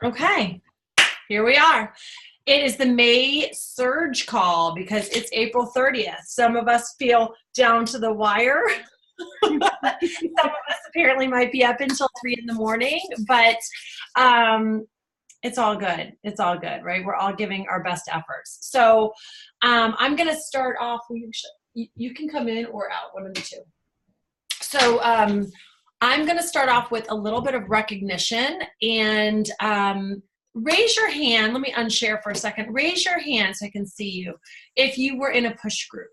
Okay, here we are. It is the May surge call because it's April 30th. Some of us feel down to the wire. Some of us apparently might be up until 3 in the morning, but it's all good. It's all good, right? We're all giving our best efforts. So I'm going to start off. You can come in or out, one of the two. So I'm going to start off with a little bit of recognition and raise your hand. Let me unshare for a second. Raise your hand so I can see you. If you were in a push group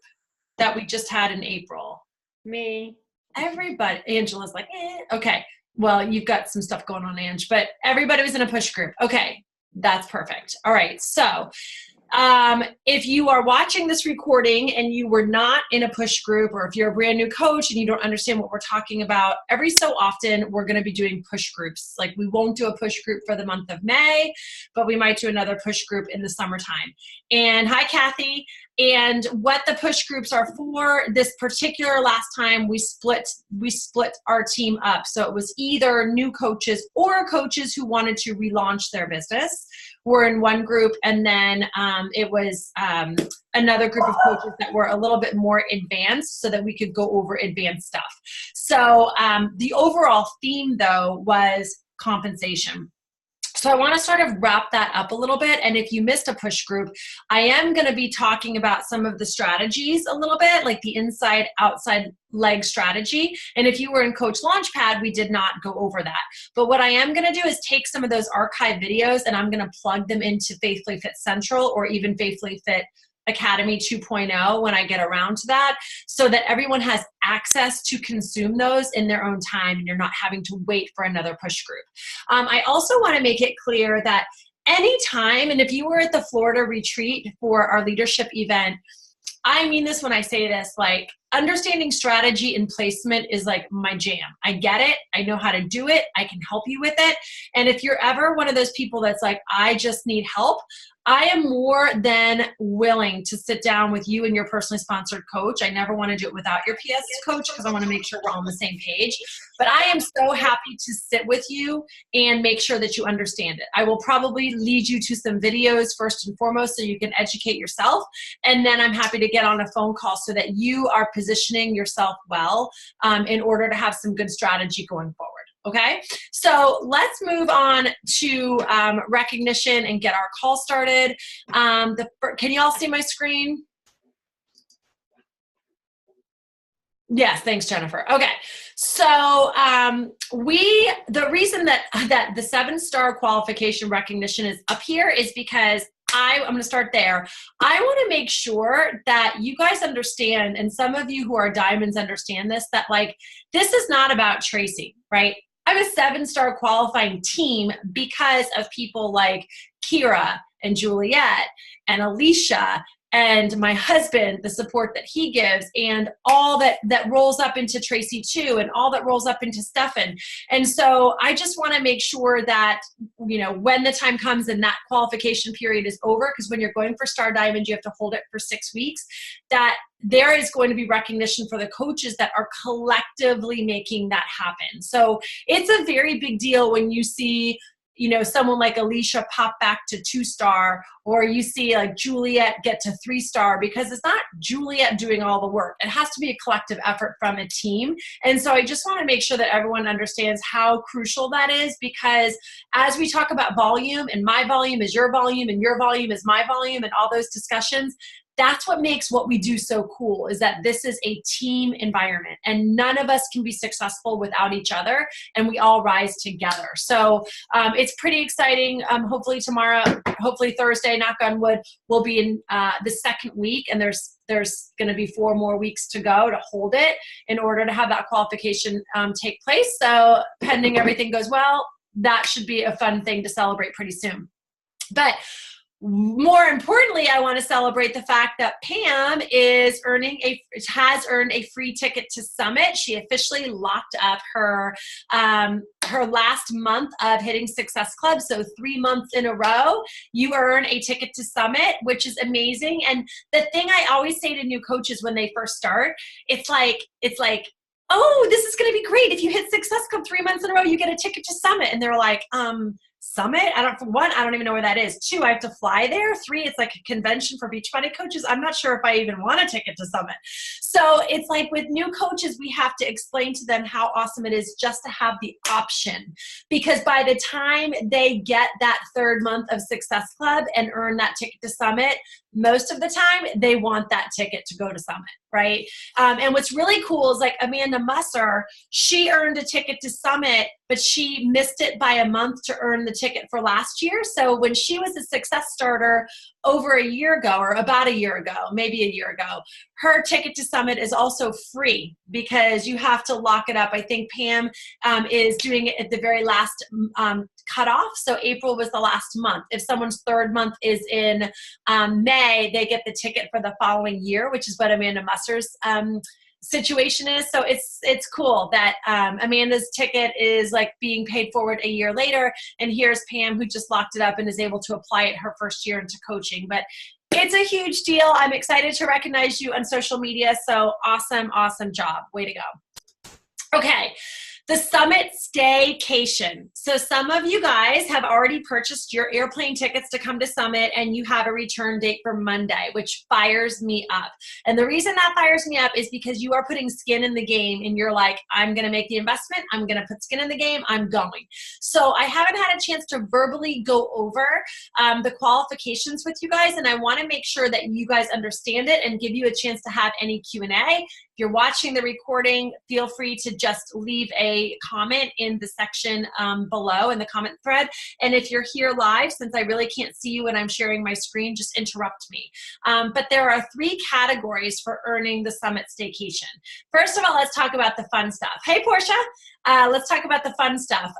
that we just had in April. Me. Everybody. Angela's like, okay. Well, you've got some stuff going on, Ange, but everybody was in a push group. Okay. That's perfect. All right. So if you are watching this recording and you were not in a push group, or if you're a brand new coach and you don't understand what we're talking about, every so often we're going to be doing push groups. Like, we won't do a push group for the month of May, but we might do another push group in the summertime. And hi, Kathy. And what the push groups are for, this particular last time we split our team up. So it was either new coaches or coaches who wanted to relaunch their business were in one group, and then it was another group of coaches that were a little bit more advanced so that we could go over advanced stuff. So the overall theme, though, was compensation. So I want to sort of wrap that up a little bit. And if you missed a push group, I am going to be talking about some of the strategies a little bit, like the inside, outside leg strategy. And if you were in Coach Launchpad, we did not go over that. But what I am going to do is take some of those archive videos and I'm going to plug them into Faithfully Fit Central or even Faithfully Fit Academy 2.0 when I get around to that, so that everyone has access to consume those in their own time and you're not having to wait for another push group. I also want to make it clear that anytime, and if you were at the Florida retreat for our leadership event, I mean this when I say this, like, understanding strategy and placement is like my jam. I get it. I know how to do it. I can help you with it. And if you're ever one of those people that's like, I just need help, I am more than willing to sit down with you and your personally sponsored coach. I never want to do it without your PS coach because I want to make sure we're on the same page. But I am so happy to sit with you and make sure that you understand it. I will probably lead you to some videos first and foremost so you can educate yourself. And then I'm happy to get on a phone call so that you are positioning yourself well in order to have some good strategy going forward. Okay, so let's move on to recognition and get our call started. Can you all see my screen? Yes, thanks, Jennifer. Okay, so the reason that the 7-star qualification recognition is up here is because I'm going to start there. I want to make sure that you guys understand, and some of you who are diamonds understand this, that like this is not about Tracy, right? I have a 7-star qualifying team because of people like Kira and Juliet and Alicia and my husband, the support that he gives, and all that rolls up into Tracy too, and all that rolls up into Stefan. And so I just want to make sure that, you know, when the time comes and that qualification period is over, because when you're going for Star Diamond, you have to hold it for 6 weeks, that there is going to be recognition for the coaches that are collectively making that happen. So it's a very big deal when you see, you know, someone like Alicia pop back to 2-star, or you see like Juliet get to 3-star, because it's not Juliet doing all the work. It has to be a collective effort from a team. And so I just want to make sure that everyone understands how crucial that is, because as we talk about volume, and my volume is your volume and your volume is my volume and all those discussions, that's what makes what we do so cool, is that this is a team environment and none of us can be successful without each other, and we all rise together. So it's pretty exciting. Hopefully tomorrow, hopefully Thursday, knock on wood, we'll be in the second week, and there's going to be 4 more weeks to go to hold it in order to have that qualification take place. So pending everything goes well, that should be a fun thing to celebrate pretty soon. But more importantly, I want to celebrate the fact that Pam has earned a free ticket to Summit. She officially locked up her last month of hitting Success Club. So 3 months in a row, you earn a ticket to Summit, which is amazing. And the thing I always say to new coaches when they first start, it's like, oh, this is going to be great. If you hit Success Club 3 months in a row, you get a ticket to Summit. And they're like, Summit. One, I don't even know where that is. Two, I have to fly there. Three, it's like a convention for Beachbody coaches. I'm not sure if I even want a ticket to Summit. So it's like with new coaches, we have to explain to them how awesome it is just to have the option, because by the time they get that third month of Success Club and earn that ticket to Summit, most of the time they want that ticket to go to Summit, right? And what's really cool is like Amanda Musser, she earned a ticket to Summit, but she missed it by a month to earn the ticket for last year. So when she was a Success Starter over a year ago, or about a year ago, maybe a year ago, her ticket to Summit is also free because you have to lock it up. I think Pam is doing it at the very last cutoff. So April was the last month. If someone's third month is in May, they get the ticket for the following year, which is what Amanda Musser's situation is. So it's cool that Amanda's ticket is like being paid forward a year later, and here's Pam who just locked it up and is able to apply it her first year into coaching. But it's a huge deal. I'm excited to recognize you on social media. So awesome job. Way to go. Okay. The Summit Staycation. So some of you guys have already purchased your airplane tickets to come to Summit, and you have a return date for Monday, which fires me up. And the reason that fires me up is because you are putting skin in the game, and you're like, I'm going to make the investment. I'm going to put skin in the game. I'm going. So I haven't had a chance to verbally go over the qualifications with you guys, and I want to make sure that you guys understand it and give you a chance to have any Q&A. If you're watching the recording, feel free to just leave a comment in the section below in the comment thread. And if you're here live, since I really can't see you when I'm sharing my screen, just interrupt me. But there are 3 categories for earning the Summit Staycation. First of all, let's talk about the fun stuff. Hey, Portia. Let's talk about the fun stuff.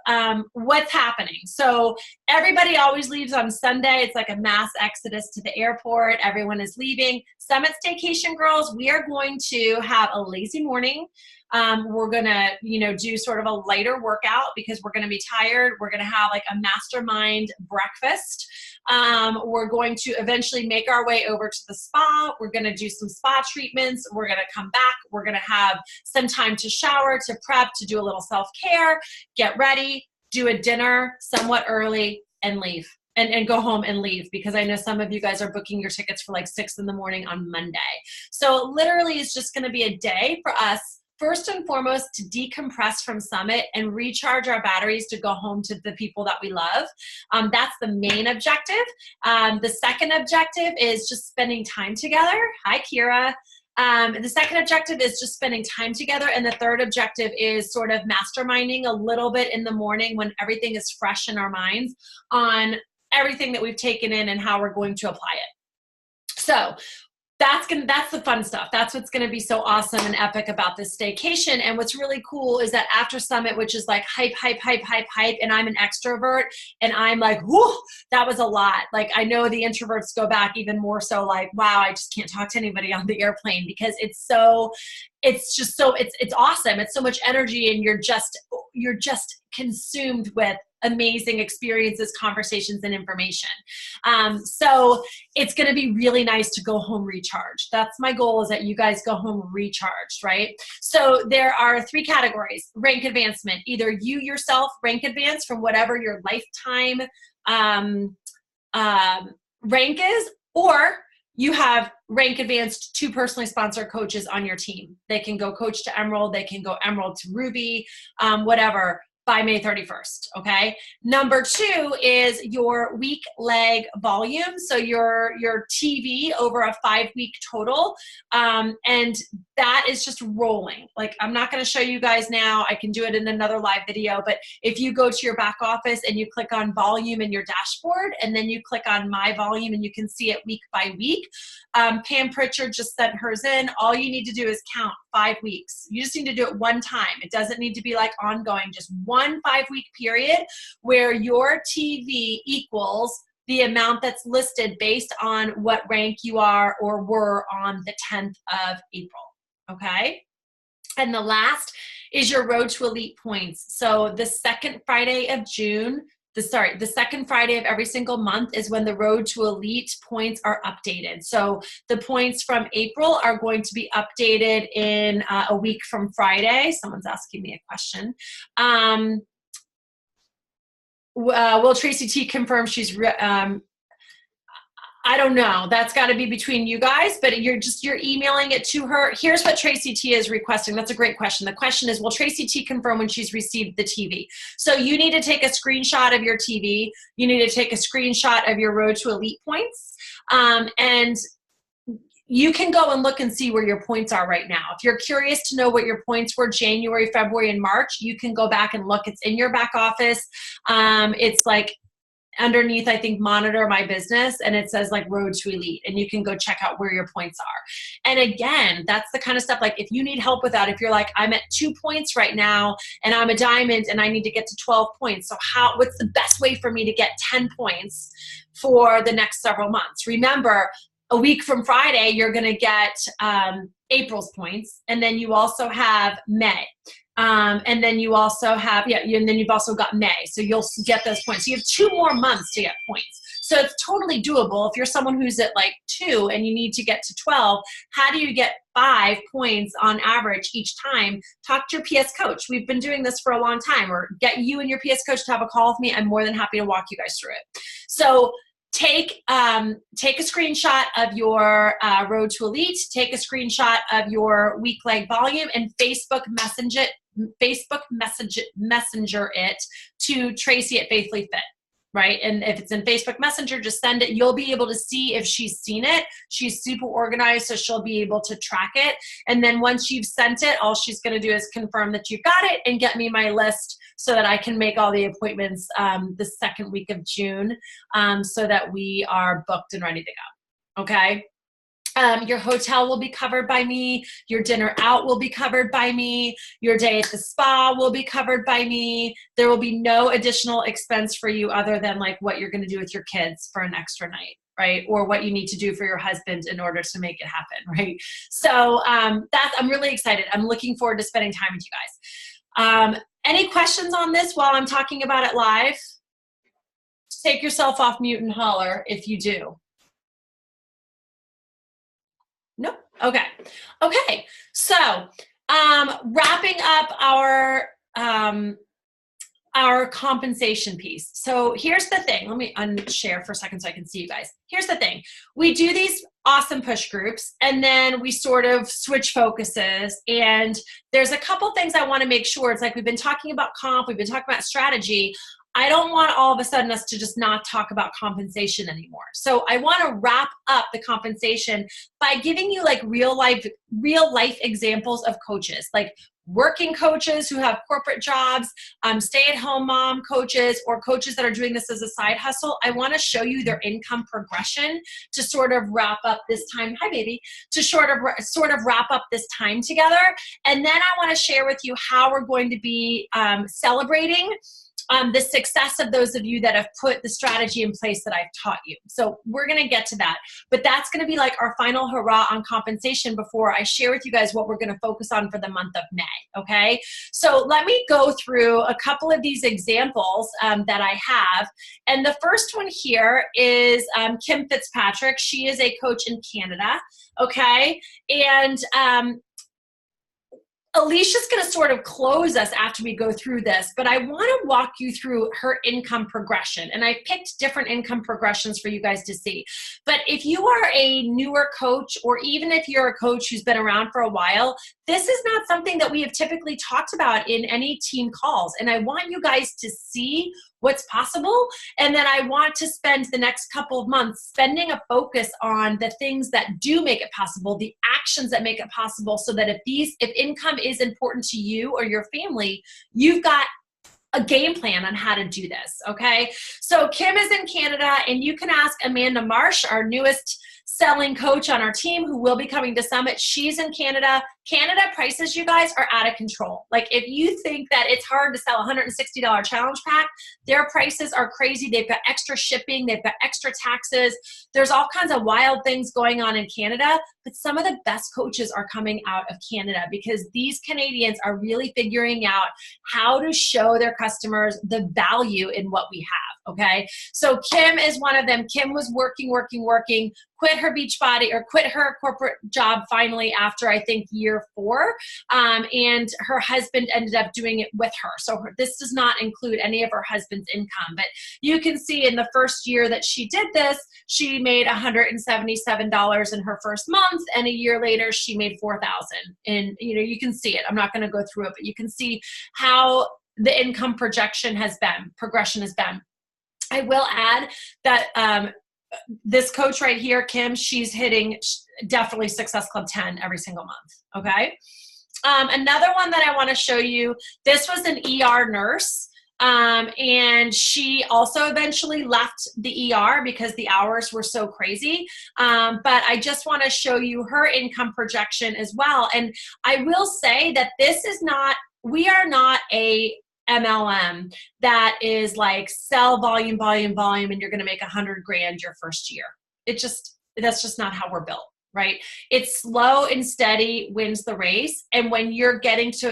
What's happening? So everybody always leaves on Sunday. It's like a mass exodus to the airport. Everyone is leaving. Summit Staycation girls, we are going to have a lazy morning. We're going to, do sort of a lighter workout because we're going to be tired. We're going to have like a mastermind breakfast. We're going to eventually make our way over to the spa. We're going to do some spa treatments. We're going to come back. We're going to have some time to shower, to prep, to do a little self-care, get ready, do a dinner somewhat early, and leave. And go home and leave, because I know some of you guys are booking your tickets for like 6 in the morning on Monday. So literally it's just going to be a day for us, first and foremost, to decompress from Summit and recharge our batteries to go home to the people that we love. That's the main objective. The second objective is just spending time together. Hi, Kira. The second objective is just spending time together. And the third objective is sort of masterminding a little bit in the morning when everything is fresh in our minds on everything that we've taken in and how we're going to apply it. So that's the fun stuff. That's what's going to be so awesome and epic about this staycation. And what's really cool is that after Summit, which is like hype, and I'm an extrovert, and I'm like, whoo, that was a lot. Like, I know the introverts go back even more so like, wow, I just can't talk to anybody on the airplane, because it's awesome. It's so much energy, and you're just consumed with amazing experiences, conversations, and information. So it's going to be really nice to go home recharged. That's my goal, is that you guys go home recharged, right? So there are 3 categories. Rank advancement. Either you yourself rank advance from whatever your lifetime rank is, or you have rank advanced 2 personally sponsored coaches on your team. They can go coach to Emerald. They can go Emerald to Ruby, whatever, by May 31st, okay? Number 2 is your week leg volume, so your TV over a 5-week total, and that is just rolling. Like, I'm not going to show you guys now. I can do it in another live video, but if you go to your back office and you click on volume in your dashboard, and then you click on my volume, and you can see it week by week. Pam Pritchard just sent hers in. All you need to do is count 5 weeks. You just need to do it one time. It doesn't need to be like ongoing, just one 5-week period where your TV equals the amount that's listed based on what rank you are or were on the 10th of April, okay? And the last is your Road to Elite points. So the second Friday of June, the second Friday of every single month is when the Road to Elite points are updated. So the points from April are going to be updated in a week from Friday. Someone's asking me a question. Will Tracy T confirm she's I don't know. That's got to be between you guys, but you're emailing it to her. Here's what Tracy T is requesting. That's a great question. The question is, will Tracy T confirm when she's received the TV? So you need to take a screenshot of your TV. You need to take a screenshot of your Road to Elite points. And you can go and look and see where your points are right now. If you're curious to know what your points were January, February, and March, you can go back and look. It's in your back office. It's like underneath, I think, Monitor My Business, and it says like Road to Elite, and you can go check out where your points are. And again, that's the kind of stuff, like if you need help with that, if you're like, I'm at 2 points right now and I'm a diamond and I need to get to 12 points. So what's the best way for me to get 10 points for the next several months? Remember, a week from Friday, you're going to get April's points, and then you also have May. And then you also have, and then you've also got May. So you'll get those points. So you have 2 more months to get points. So it's totally doable. If you're someone who's at like 2 and you need to get to 12, how do you get 5 points on average each time? Talk to your PS coach. We've been doing this for a long time. Or get you and your PS coach to have a call with me. I'm more than happy to walk you guys through it. So take a screenshot of your Road to Elite, take a screenshot of your week leg volume, and Facebook Messenger it to Tracy at Faithfully Fit, right? And if it's in Facebook Messenger, just send it. You'll be able to see if she's seen it. She's super organized, so she'll be able to track it. And then once you've sent it, all she's going to do is confirm that you've got it and get me my list so that I can make all the appointments the second week of June, so that we are booked and ready to go. Okay? Your hotel will be covered by me. Your dinner out will be covered by me. Your day at the spa will be covered by me. There will be no additional expense for you other than like what you're going to do with your kids for an extra night, right? Or what you need to do for your husband in order to make it happen, right? So I'm really excited. I'm looking forward to spending time with you guys. Any questions on this while I'm talking about it live? Take yourself off mute and holler if you do. Nope. Okay. Okay. So, wrapping up our compensation piece. So here's the thing. Let me unshare for a second so I can see you guys. Here's the thing. We do these awesome push groups, and then we sort of switch focuses. And there's a couple things I want to make sure. It's like we've been talking about comp, we've been talking about strategy. I don't want all of a sudden us to just not talk about compensation anymore. So I want to wrap up the compensation by giving you like real life examples of coaches, like working coaches who have corporate jobs, stay-at-home mom coaches, or coaches that are doing this as a side hustle. I want to show you their income progression to sort of wrap up this time. Hi, baby. To sort of wrap up this time together. And then I want to share with you how we're going to be celebrating the success of those of you that have put the strategy in place that I've taught you. So we're going to get to that. But that's going to be like our final hurrah on compensation before I share with you guys what we're going to focus on for the month of May. Okay? So let me go through a couple of these examples that I have. And the first one here is Kim Fitzpatrick. She is a coach in Canada. Okay? And Alicia's going to sort of close us after we go through this, but I want to walk you through her income progression. And I picked different income progressions for you guys to see. But if you are a newer coach, or even if you're a coach who's been around for a while, this is not something that we have typically talked about in any team calls. And I want you guys to see what's possible. And then I want to spend the next couple of months spending a focus on the things that do make it possible, the actions that make it possible, so that if income is important to you or your family, you've got a game plan on how to do this, okay? So Kim is in Canada, and you can ask Amanda Marsh, our newest selling coach on our team, who will be coming to Summit. She's in Canada. Canada prices, you guys, are out of control. Like, if you think that it's hard to sell a $160 challenge pack, their prices are crazy. They've got extra shipping. They've got extra taxes. There's all kinds of wild things going on in Canada, but some of the best coaches are coming out of Canada because these Canadians are really figuring out how to show their customers the value in what we have, okay? So Kim is one of them. Kim was working, quit her Beachbody or quit her corporate job finally after, I think, year 4. And her husband ended up doing it with her. So this does not include any of her husband's income. But you can see in the first year that she did this, she made $177 in her first month. And a year later, she made $4,000. And, you can see it. I'm not going to go through it, but you can see how the income progression has been. I will add that this coach right here, Kim, she's hitting definitely Success Club 10 every single month, okay? Another one that I want to show you, this was an ER nurse, and she also eventually left the ER because the hours were so crazy, but I just want to show you her income projection as well. And I will say that we are not a MLM that is like sell volume, and you're going to make $100,000 your first year. That's just not how we're built, right? It's slow and steady wins the race. And when you're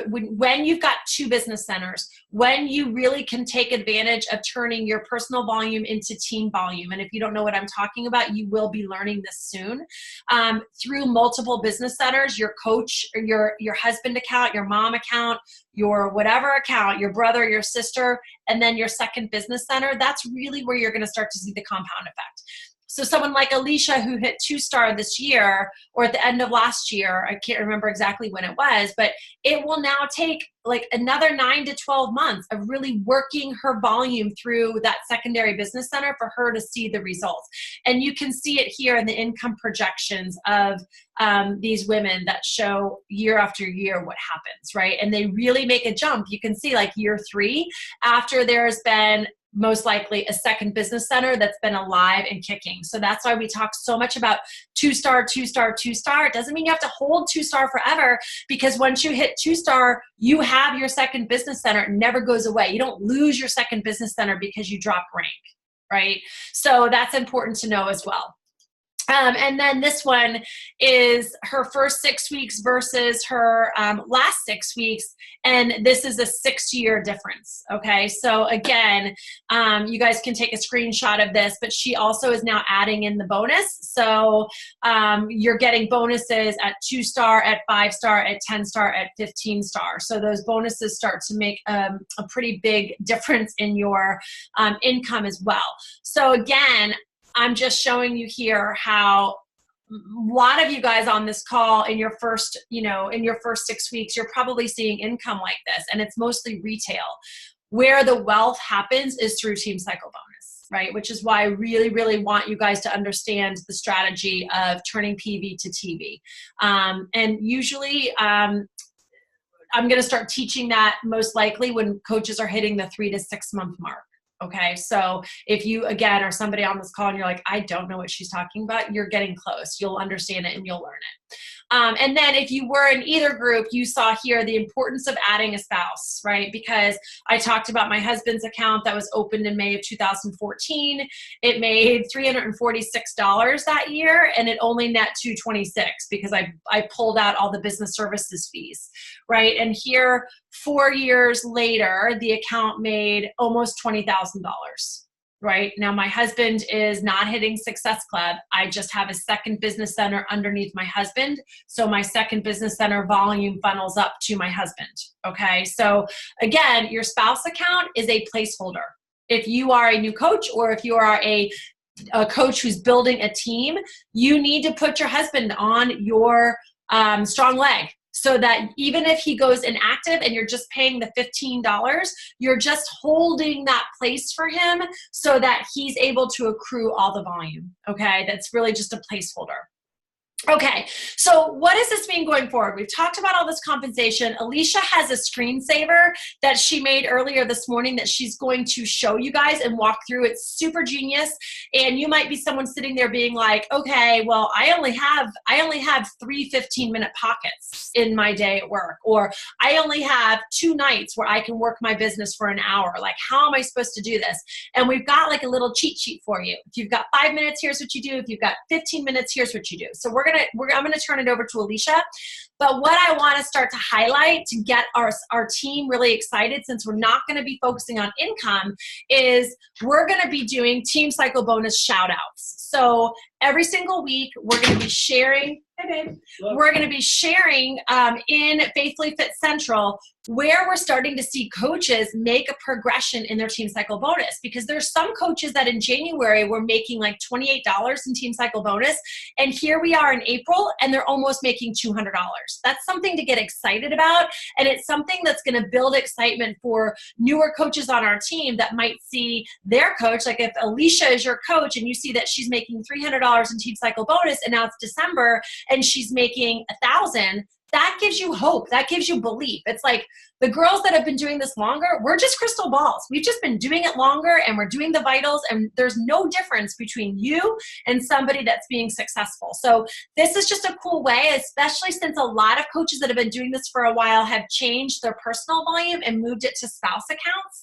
when you've got 2 business centers, when you really can take advantage of turning your personal volume into team volume. And if you don't know what I'm talking about, you will be learning this soon. Through multiple business centers, your coach, or your husband account, your mom account, your whatever account, your brother, your sister, and then your second business center, that's really where you're going to start to see the compound effect. So someone like Alicia, who hit 2-star this year, or at the end of last year, I can't remember exactly when it was, but it will now take like another 9 to 12 months of really working her volume through that secondary business center for her to see the results. And you can see it here in the income projections of these women that show year after year what happens, right? And they really make a jump. You can see like year 3, after there's been most likely a second business center that's been alive and kicking. So that's why we talk so much about 2-star. It doesn't mean you have to hold 2-star forever, because once you hit 2-star, you have your second business center. It never goes away. You don't lose your second business center because you drop rank, right? So that's important to know as well. And then this one is her first 6 weeks versus her last 6 weeks. And this is a 6-year difference. Okay. So again, you guys can take a screenshot of this, but she also is now adding in the bonus. So you're getting bonuses at 2-star, at 5-star, at 10-star, at 15-star. So those bonuses start to make a pretty big difference in your income as well. So again, I'm just showing you here how a lot of you guys on this call in your first 6 weeks, you're probably seeing income like this, and it's mostly retail. Where the wealth happens is through Team Cycle Bonus, right? Which is why I really, really want you guys to understand the strategy of turning PV to TV. And usually, I'm going to start teaching that most likely when coaches are hitting the 3 to 6 month mark. Okay, so if you, again, are somebody on this call and you're like, I don't know what she's talking about, you're getting close. You'll understand it and you'll learn it. And then if you were in either group, you saw here the importance of adding a spouse, right? Because I talked about my husband's account that was opened in May of 2014. It made $346 that year, and it only net $226 because I pulled out all the business services fees, right? And here, 4 years later, the account made almost $20,000. Right now, my husband is not hitting Success Club. I just have a second business center underneath my husband. So my second business center volume funnels up to my husband. Okay. So again, your spouse account is a placeholder. If you are a new coach, or if you are a coach who's building a team, you need to put your husband on your strong leg. So that even if he goes inactive and you're just paying the $15, you're just holding that place for him so that he's able to accrue all the volume. Okay, that's really just a placeholder. Okay, so what does this mean going forward? We've talked about all this compensation. Alicia has a screensaver that she made earlier this morning that she's going to show you guys and walk through. It's super genius. And you might be someone sitting there being like, okay, well, I only have 3 15-minute pockets in my day at work, or I only have 2 nights where I can work my business for an hour. Like, how am I supposed to do this? And we've got like a little cheat sheet for you. If you've got 5 minutes, here's what you do. If you've got 15 minutes, here's what you do. So we're I'm gonna turn it over to Alicia. But what I want to start to highlight to get our team really excited, since we're not going to be focusing on income, is we're going to be doing Team Cycle bonus shout outs. So every single week, we're going to be sharing. Hey, babe. We're going to be sharing in Faithfully Fit Central where we're starting to see coaches make a progression in their Team Cycle bonus, because there's some coaches that in January were making like $28 in Team Cycle bonus, and here we are in April and they're almost making $200. That's something to get excited about, and it's something that's going to build excitement for newer coaches on our team that might see their coach, like if Alicia is your coach and you see that she's making $300 in Team Cycle bonus and now it's December and she's making $1,000, that gives you hope. That gives you belief. It's like the girls that have been doing this longer, we're just crystal balls. We've just been doing it longer and we're doing the vitals, and there's no difference between you and somebody that's being successful. So this is just a cool way, especially since a lot of coaches that have been doing this for a while have changed their personal volume and moved it to spouse accounts.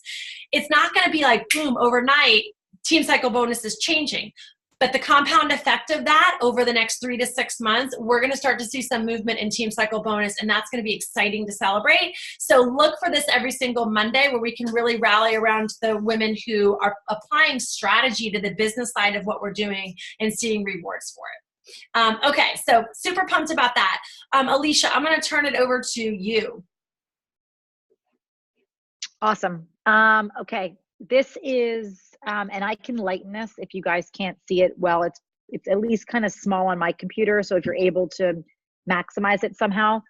It's not going to be like, boom, overnight, Team Cycle bonus is changing. But the compound effect of that over the next 3 to 6 months, we're going to start to see some movement in Team Cycle bonus, and that's going to be exciting to celebrate. So look for this every single Monday, where we can really rally around the women who are applying strategy to the business side of what we're doing and seeing rewards for it. Okay, so super pumped about that. Alicia, I'm going to turn it over to you. Awesome. Okay, this is, and I can lighten this if you guys can't see it well. It's at least kind of small on my computer, so if you're able to maximize it somehow.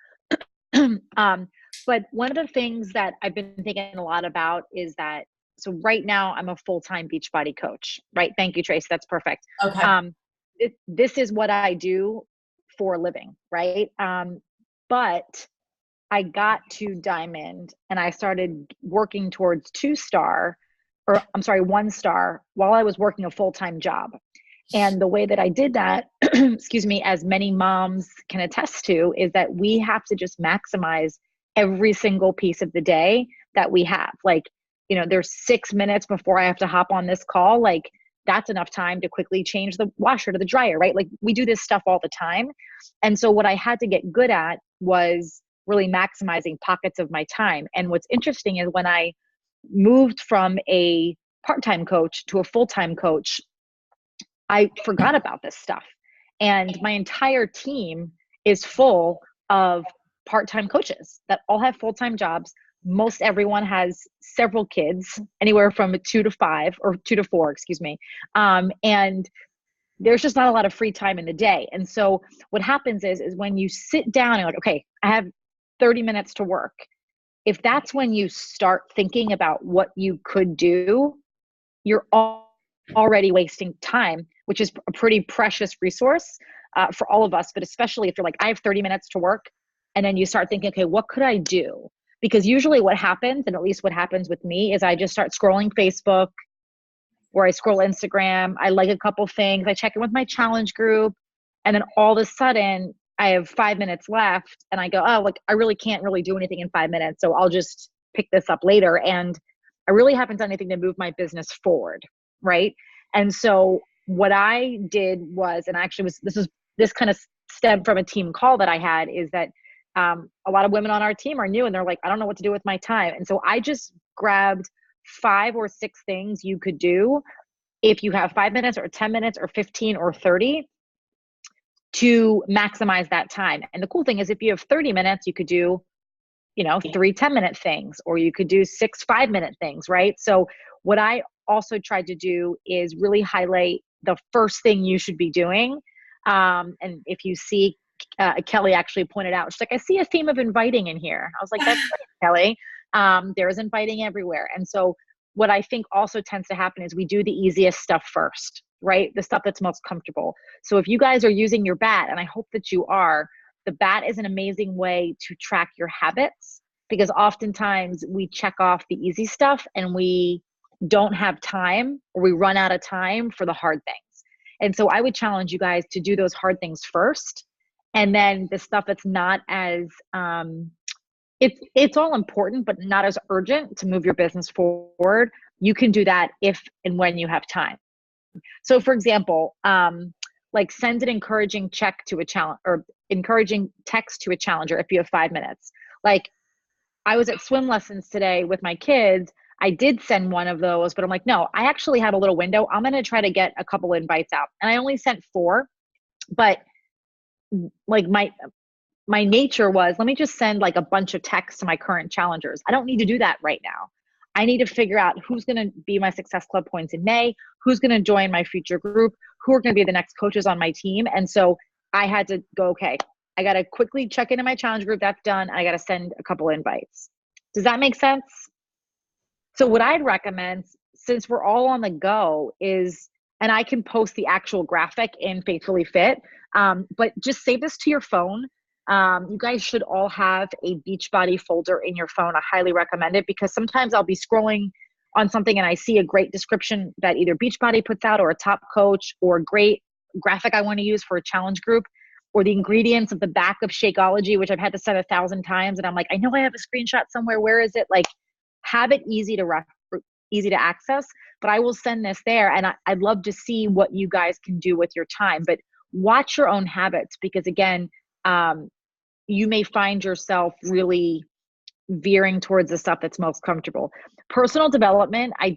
But one of the things that I've been thinking a lot about is that, so right now I'm a full-time Beachbody coach, right? Thank you, Trace. That's perfect. Okay. This is what I do for a living, right? But I got to Diamond and I started working towards 1 star while I was working a full-time job. And the way that I did that, excuse me, as many moms can attest to, is that we have to just maximize every single piece of the day that we have. Like, there's 6 minutes before I have to hop on this call. Like, that's enough time to quickly change the washer to the dryer, right? Like, we do this stuff all the time. And so what I had to get good at was really maximizing pockets of my time. And what's interesting is when I moved from a part-time coach to a full-time coach, I forgot about this stuff. And my entire team is full of part-time coaches that all have full-time jobs. Most everyone has several kids, anywhere from 2 to 5 or 2 to 4, excuse me. And there's just not a lot of free time in the day. And so what happens is when you sit down and like, okay, I have 30 minutes to work. If that's when you start thinking about what you could do, you're already wasting time, which is a pretty precious resource for all of us, but especially if you're like, I have 30 minutes to work, and then you start thinking, okay, what could I do? Because usually what happens, and at least what happens with me, is I just start scrolling Facebook, or I scroll Instagram, I like a couple things, I check in with my challenge group, and then all of a sudden I have 5 minutes left and I go, oh, like I really can't really do anything in 5 minutes. So I'll just pick this up later. And I really haven't done anything to move my business forward. Right. And so what I did was, and actually this kind of stemmed from a team call that I had, is that a lot of women on our team are new and they're like, I don't know what to do with my time. And so I just grabbed 5 or 6 things you could do if you have 5 minutes or 10 minutes or 15 or 30 to maximize that time. And the cool thing is if you have 30 minutes, you could do, 3 10-minute things, or you could do 6 5-minute things, right? So what I also tried to do is really highlight the first thing you should be doing. And if you see, Kelly actually pointed out, she's like, I see a theme of inviting in here. I was like, that's great, Kelly. There's inviting everywhere. And so what I think also tends to happen is we do the easiest stuff first, right? The stuff that's most comfortable. So if you guys are using your BAT, and I hope that you are, the BAT is an amazing way to track your habits, because oftentimes we check off the easy stuff and we don't have time, or we run out of time for the hard things. And so I would challenge you guys to do those hard things first. And then the stuff that's not as, it's all important, but not as urgent to move your business forward. You can do that if and when you have time. So for example, like send an encouraging check to a challenge or encouraging text to a challenger if you have 5 minutes. Like I was at swim lessons today with my kids. I did send one of those, but I'm like, no, I actually have a little window. I'm going to try to get a couple invites out. And I only sent 4, but like my nature was, let me just send like a bunch of texts to my current challengers. I don't need to do that right now. I need to figure out who's going to be my Success Club points in May, who's going to join my future group, who are going to be the next coaches on my team. And so I had to go, okay, I got to quickly check into my challenge group. That's done. I got to send a couple invites. Does that make sense? So what I'd recommend, since we're all on the go, is, and I can post the actual graphic in Faithfully Fit, but just save this to your phone. You guys should all have a Beachbody folder in your phone. I highly recommend it because sometimes I'll be scrolling on something and I see a great description that either Beachbody puts out or a top coach or a great graphic I want to use for a challenge group, or the ingredients at the back of Shakeology, which I've had to send 1,000 times. And I'm like, I know I have a screenshot somewhere. Where is it? Like, have it easy to access, but I will send this there. And I'd love to see what you guys can do with your time, but watch your own habits because again, you may find yourself really veering towards the stuff that's most comfortable. Personal development, I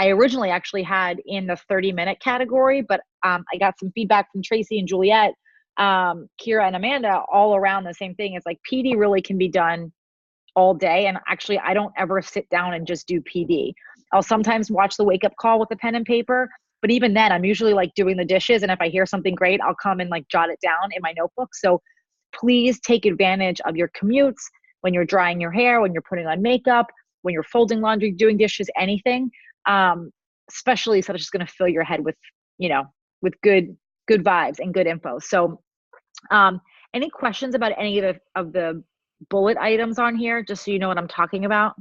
originally actually had in the 30-minute category, but I got some feedback from Tracy and Juliet, Kira and Amanda all around the same thing. It's like PD really can be done all day. And actually, I don't ever sit down and just do PD. I'll sometimes watch the wake up call with a pen and paper, but even then I'm usually like doing the dishes. And if I hear something great, I'll come and like jot it down in my notebook. So please take advantage of your commutes, when you're drying your hair, when you're putting on makeup, when you're folding laundry, doing dishes, anything, especially so it's just going to fill your head with, with good vibes and good info. So any questions about any of the bullet items on here, just so you know what I'm talking about?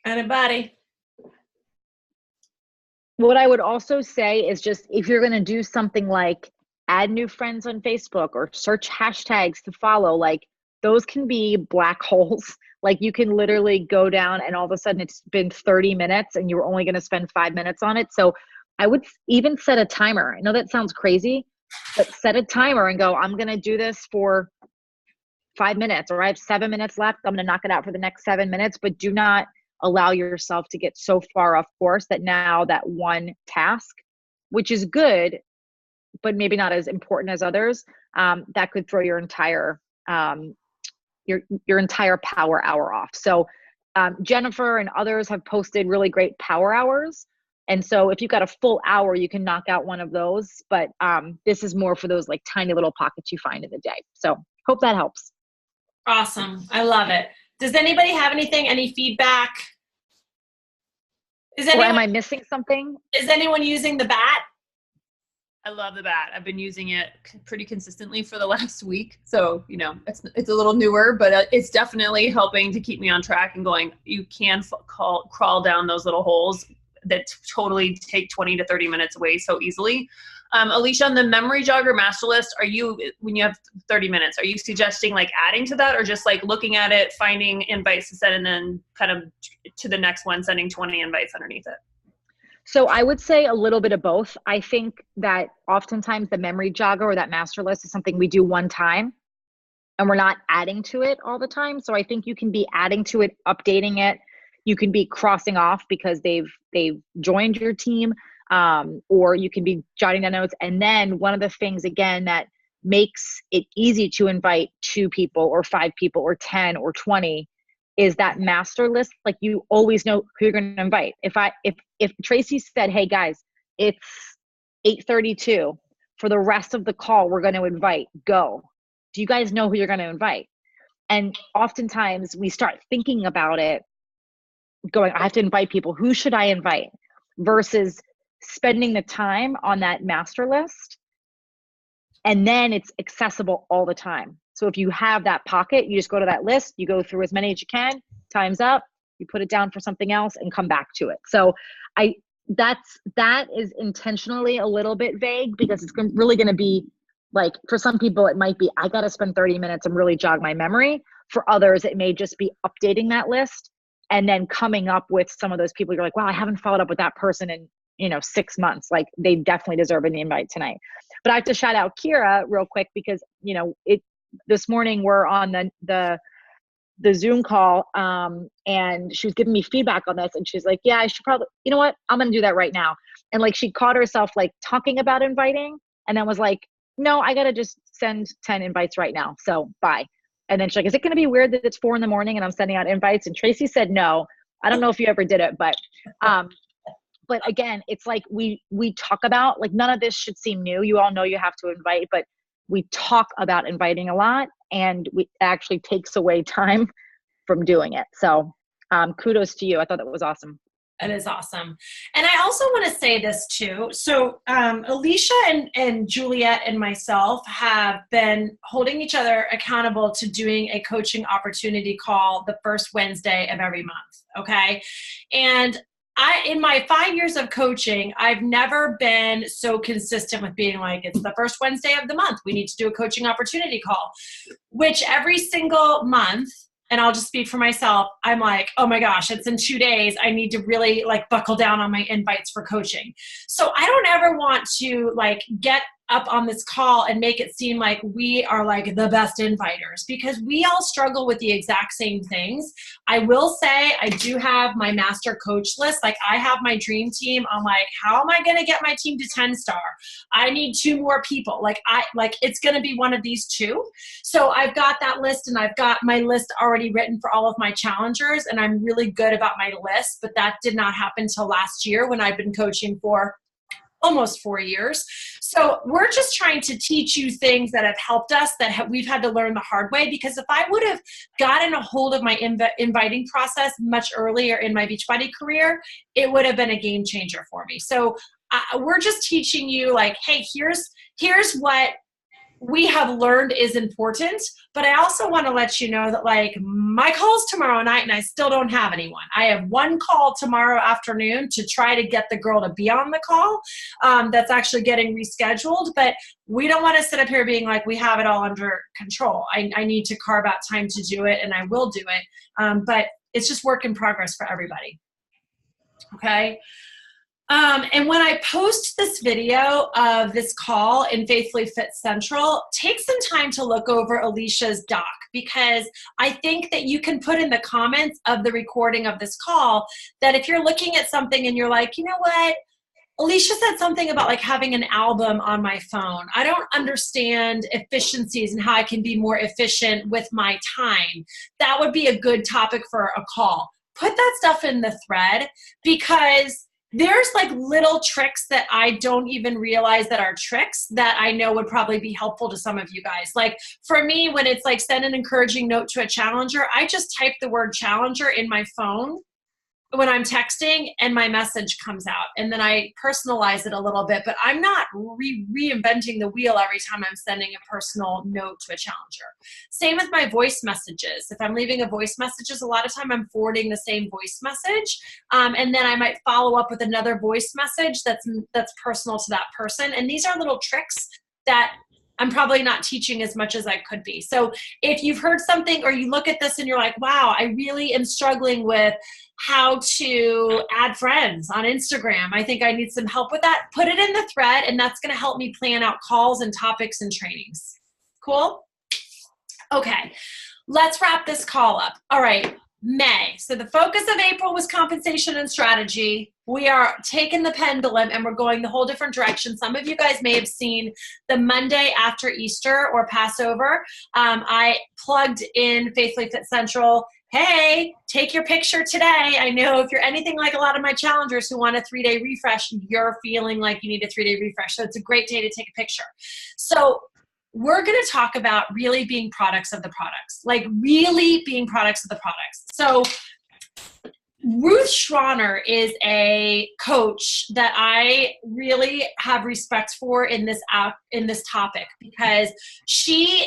Anybody? What I would also say is just if you're going to do something like add new friends on Facebook or search hashtags to follow, like those can be black holes. Like you can literally go down and all of a sudden it's been 30 minutes and you were only going to spend 5 minutes on it. So I would even set a timer. I know that sounds crazy, but set a timer and go, I'm going to do this for 5 minutes, or I have 7 minutes left. I'm going to knock it out for the next 7 minutes, but do not allow yourself to get so far off course that now that one task, which is good, but maybe not as important as others, that could throw your entire your entire power hour off. So Jennifer and others have posted really great power hours. And so if you've got a full hour, you can knock out one of those. But this is more for those like tiny little pockets you find in the day. So hope that helps. Awesome. I love it. Does anybody have anything, any feedback? Or am I missing something? Is anyone using the bat? I love the bat. I've been using it pretty consistently for the last week. So, it's a little newer, but it's definitely helping to keep me on track and going. You can crawl down those little holes that totally take 20 to 30 minutes away so easily. Alicia, on the memory jogger master list, when you have 30 minutes, are you suggesting like adding to that or just like looking at it, finding invites to send and then kind of to the next one, sending 20 invites underneath it? So I would say a little bit of both. I think that oftentimes the memory jogger or that master list is something we do one time and we're not adding to it all the time. So I think you can be adding to it, updating it. You can be crossing off because they've joined your team, or you can be jotting down notes. And then one of the things, again, that makes it easy to invite 2 people or 5 people or 10 or 20 is that master list. Like you always know who you're going to invite. If Tracy said, hey guys, it's 8:32 for the rest of the call, we're going to invite, go. Do you guys know who you're going to invite? And oftentimes we start thinking about it going, I have to invite people. Who should I invite? Versus spending the time on that master list. And then it's accessible all the time. So if you have that pocket, you just go to that list, you go through as many as you can, time's up, you put it down for something else and come back to it. So that is intentionally a little bit vague because it's really going to be like, for some people, it might be, I got to spend 30 minutes and really jog my memory. For others, it may just be updating that list and then coming up with some of those people. You're like, wow, I haven't followed up with that person in 6 months. Like, they definitely deserve an invite tonight. But I have to shout out Kira real quick because, this morning we're on the Zoom call, and she was giving me feedback on this, and she's like, yeah, I should probably, you know what? I'm going to do that right now. And like, she caught herself like talking about inviting and then was like, no, I got to just send 10 invites right now. So bye. And then she's like, is it going to be weird that it's 4 a.m. and I'm sending out invites? And Tracy said, no. I don't know if you ever did it, but again, it's like we talk about, like, none of this should seem new. You all know you have to invite, but we talk about inviting a lot, and it actually takes away time from doing it. So kudos to you. I thought that was awesome. It is awesome. And I also want to say this too. So Alicia and Juliet and myself have been holding each other accountable to doing a coaching opportunity call the first Wednesday of every month. Okay. And in my 5 years of coaching, I've never been so consistent with being like, it's the first Wednesday of the month. We need to do a coaching opportunity call, which every single month, and I'll just speak for myself, I'm like, oh my gosh, it's in 2 days. I need to really like buckle down on my invites for coaching. So I don't ever want to like get up on this call and make it seem like we are like the best inviters, because we all struggle with the exact same things. I will say I do have my master coach list. Like, I have my dream team. I'm like, how am I going to get my team to 10-star? I need 2 more people. Like it's going to be one of these 2. So I've got that list, and I've got my list already written for all of my challengers, and I'm really good about my list, but that did not happen till last year when I've been coaching for almost 4 years. So we're just trying to teach you things that have helped us, that we've had to learn the hard way. Because if I would have gotten a hold of my inviting process much earlier in my Beachbody career, it would have been a game changer for me. So we're just teaching you like, hey, here's what we have learned is important. But I also want to let you know that like my call's tomorrow night and I still don't have anyone. I have 1 call tomorrow afternoon to try to get the girl to be on the call. That's actually getting rescheduled, but we don't want to sit up here being like, we have it all under control. I need to carve out time to do it, and I will do it. But it's just work in progress for everybody. Okay. And when I post this video of this call in Faithfully Fit Central, take some time to look over Alicia's doc, because I think that you can put in the comments of the recording of this call that if you're looking at something and you're like, you know what, Alicia said something about like having an album on my phone. I don't understand efficiencies and how I can be more efficient with my time. That would be a good topic for a call. Put that stuff in the thread, because there's like little tricks that I don't even realize that are tricks that I know would probably be helpful to some of you guys. Like for me, when it's like send an encouraging note to a challenger, I just type the word challenger in my phone when I'm texting and my message comes out, and then I personalize it a little bit, but I'm not reinventing the wheel every time I'm sending a personal note to a challenger. Same with my voice messages. If I'm leaving a voice messages, a lot of time I'm forwarding the same voice message. And then I might follow up with another voice message that's personal to that person. And these are little tricks that I'm probably not teaching as much as I could be. So if you've heard something or you look at this and you're like, wow, I really am struggling with how to add friends on Instagram, I think I need some help with that, put it in the thread, and that's going to help me plan out calls and topics and trainings. Cool? Okay, let's wrap this call up. All right, May. So the focus of April was compensation and strategy. We are taking the pendulum and we're going the whole different direction. Some of you guys may have seen the Monday after Easter or Passover. I plugged in Faithfully Fit Central. Hey, take your picture today. I know if you're anything like a lot of my challengers who want a 3-day refresh, you're feeling like you need a 3-day refresh. So it's a great day to take a picture. So we're going to talk about really being products of the products, like really being products of the products. So Ruth Schroner is a coach that I really have respect for in this topic, because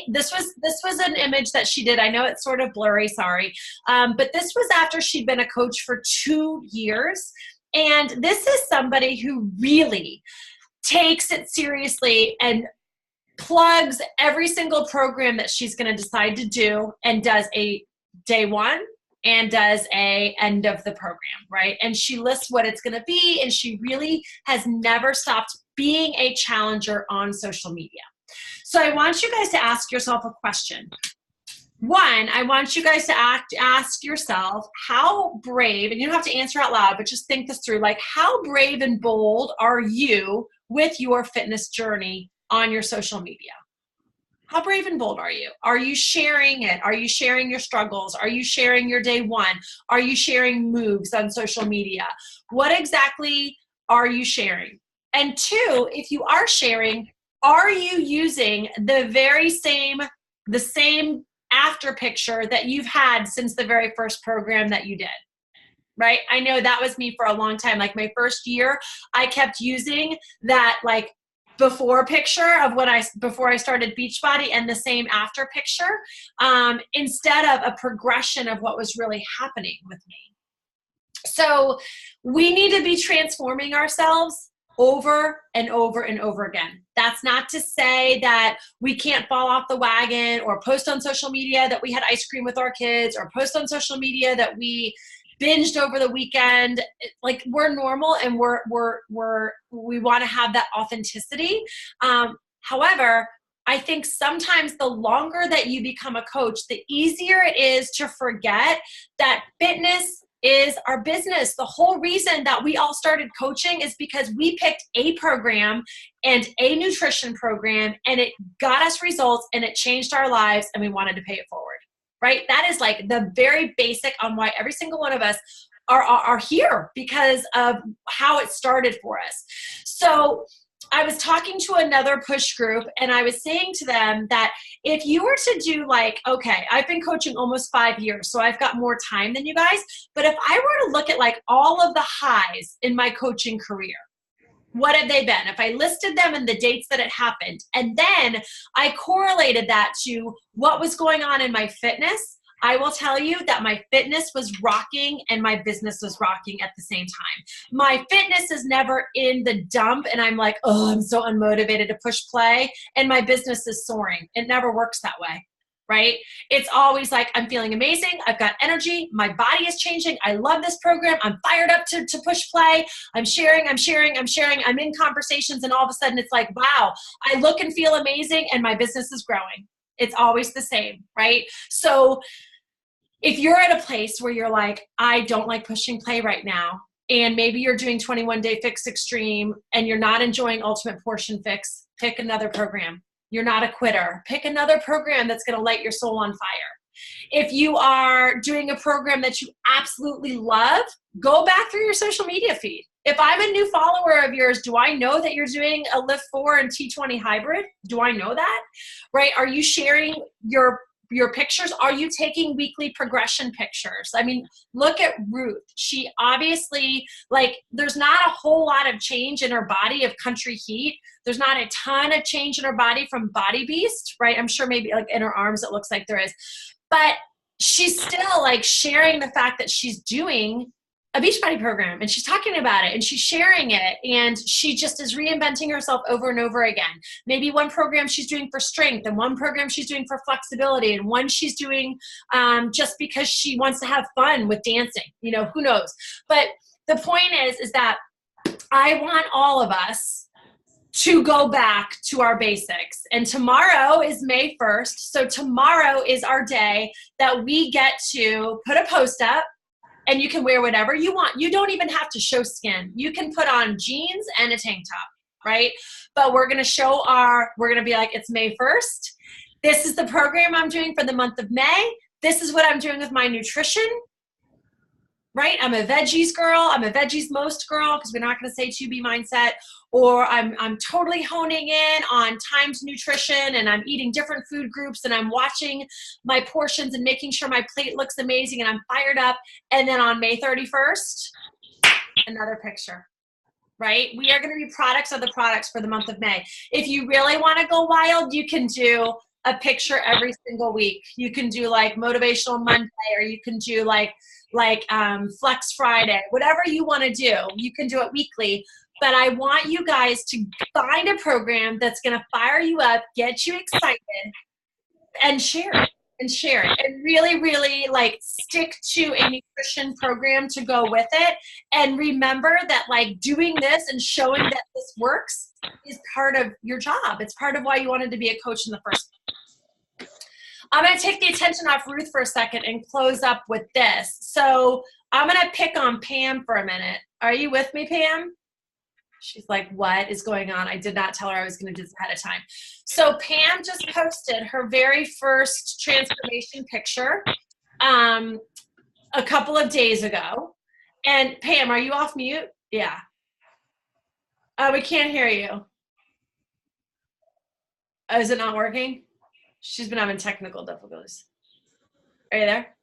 this was an image that she did. I know it's sort of blurry, sorry. But this was after she'd been a coach for 2 years. And this is somebody who really takes it seriously and plugs every single program that she's going to decide to do and does a day 1, and does a end of the program, right? And she lists what it's going to be, and she really has never stopped being a challenger on social media. So I want you guys to ask yourself a question. One, I want you guys to ask yourself, how brave, and you don't have to answer out loud, but just think this through, like, how brave and bold are you with your fitness journey on your social media? How brave and bold are you? Are you sharing it? Are you sharing your struggles? Are you sharing your day one? Are you sharing moves on social media? What exactly are you sharing? And two, if you are sharing, are you using the same after picture that you've had since the very first program that you did, right? I know that was me for a long time. Like my first year, I kept using that like before picture of before I started Beachbody and the same after picture, instead of a progression of what was really happening with me. So we need to be transforming ourselves over and over and over again. That's not to say that we can't fall off the wagon or post on social media that we had ice cream with our kids, or post on social media that we binged over the weekend. Like, we're normal, and we want to have that authenticity. However, I think sometimes the longer that you become a coach, the easier it is to forget that fitness is our business. The whole reason that we all started coaching is because we picked a program and a nutrition program, and it got us results, and it changed our lives, and we wanted to pay it forward, right? That is like the very basic on why every single one of us are here, because of how it started for us. So I was talking to another push group, and I was saying to them that if you were to do like, okay, I've been coaching almost 5 years, so I've got more time than you guys. But if I were to look at like all of the highs in my coaching career, what have they been? If I listed them and the dates that it happened, and then I correlated that to what was going on in my fitness, I will tell you that my fitness was rocking and my business was rocking at the same time. My fitness is never in the dump and I'm like, oh, I'm so unmotivated to push play, and my business is soaring. It never works that way, right? It's always like, I'm feeling amazing. I've got energy. My body is changing. I love this program. I'm fired up to push play. I'm sharing. I'm in conversations, and all of a sudden it's like, wow, I look and feel amazing and my business is growing. It's always the same, right? So if you're at a place where you're like, I don't like pushing play right now, and maybe you're doing 21 Day Fix Extreme and you're not enjoying Ultimate Portion Fix, pick another program. You're not a quitter. Pick another program that's going to light your soul on fire. If you are doing a program that you absolutely love, go back through your social media feed. If I'm a new follower of yours, do I know that you're doing a Lift 4 and T20 hybrid? Do I know that? Right? Are you sharing your pictures? Are you taking weekly progression pictures? I mean, look at Ruth. She obviously, like, there's not a whole lot of change in her body of Country Heat. There's not a ton of change in her body from Body Beast, right? I'm sure maybe like in her arms it looks like there is. But she's still like sharing the fact that she's doing a Beachbody program, and she's talking about it, and she's sharing it, and she just is reinventing herself over and over again. Maybe one program she's doing for strength, and one program she's doing for flexibility, and one she's doing just because she wants to have fun with dancing. You know, who knows? But the point is that I want all of us to go back to our basics. And tomorrow is May 1st. So tomorrow is our day that we get to put a post up, and you can wear whatever you want. You don't even have to show skin. You can put on jeans and a tank top, right? But we're going to be like, it's May 1st. This is the program I'm doing for the month of May. This is what I'm doing with my nutrition, right? I'm a veggies girl. I'm a veggies most girl, because we're not going to say 2B mindset. Or I'm totally honing in on timed nutrition, and I'm eating different food groups, and I'm watching my portions and making sure my plate looks amazing, and I'm fired up. And then on May 31st, another picture, right? We are going to be products of the products for the month of May. If you really want to go wild, you can do a picture every single week. You can do like Motivational Monday, or you can do like Flex Friday, whatever you want to do. You can do it weekly. But I want you guys to find a program that's going to fire you up, get you excited, and share it. and share it, and really, really like stick to a nutrition program to go with it. And remember that like doing this and showing that this works is part of your job. It's part of why you wanted to be a coach in the first place. I'm going to take the attention off Ruth for a second and close up with this. So I'm going to pick on Pam for a minute. Are you with me, Pam? She's like, what is going on? I did not tell her I was going to do this ahead of time. So Pam just posted her very first transformation picture a couple of days ago. And Pam, are you off mute? Yeah. We can't hear you. Is it not working? She's been having technical difficulties. Are you there?